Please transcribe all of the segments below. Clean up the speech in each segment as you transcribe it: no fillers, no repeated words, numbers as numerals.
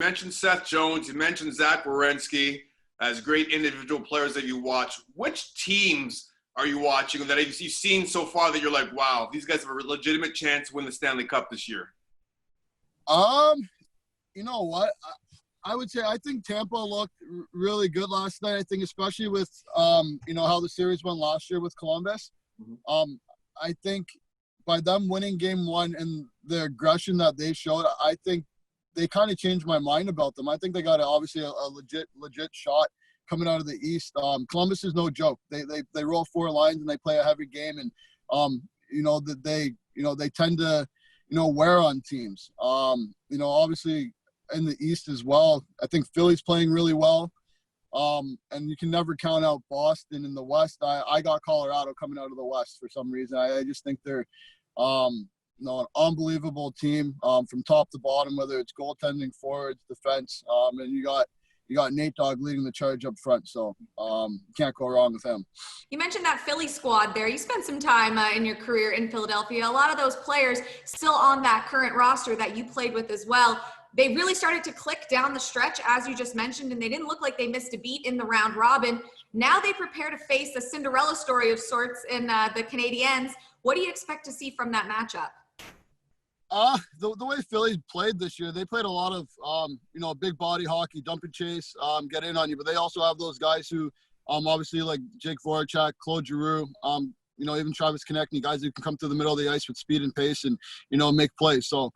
You mentioned Seth Jones. You mentioned Zach Werenski as great individual players that you watch. Which teams are you watching that you've seen so far that you're like, wow, these guys have a legitimate chance to win the Stanley Cup this year? You know what? I would say I think Tampa looked really good last night. I think especially with how the series went last year with Columbus. Mm-hmm. I think by them winning game one and the aggression that they showed, I think they kind of changed my mind about them. I think they got obviously a legit shot coming out of the East. Columbus is no joke. They roll four lines and they play a heavy game, and they tend to wear on teams. Obviously in the East as well, I think Philly's playing really well. And you can never count out Boston. In the West, I got Colorado coming out of the West for some reason. I just think they're an unbelievable team from top to bottom, whether it's goaltending, forwards, defense, and you got Nate Dogg leading the charge up front, so can't go wrong with him. You mentioned that Philly squad there. You spent some time in your career in Philadelphia. A lot of those players still on that current roster that you played with as well. They really started to click down the stretch, as you just mentioned, and they didn't look like they missed a beat in the round robin. Now they prepare to face a Cinderella story of sorts in the Canadiens. What do you expect to see from that matchup? The way Philly played this year, they played a lot of, big body hockey, dump and chase, get in on you. But they also have those guys who, obviously like Jake Voracek, Claude Giroux, even Travis Konechny, guys who can come through the middle of the ice with speed and pace and, make plays. So,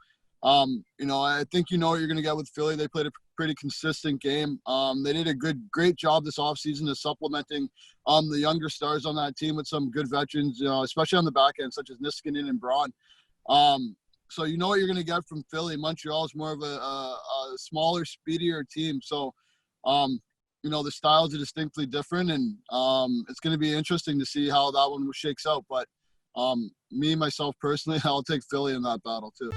I think what you're going to get with Philly. They played a pretty consistent game. They did a great job this offseason of supplementing the younger stars on that team with some good veterans, especially on the back end, such as Niskanen and Braun. So you know what you're going to get from Philly. Montreal is more of a smaller, speedier team. So, the styles are distinctly different, and it's going to be interesting to see how that one shakes out. But myself personally, I'll take Philly in that battle too.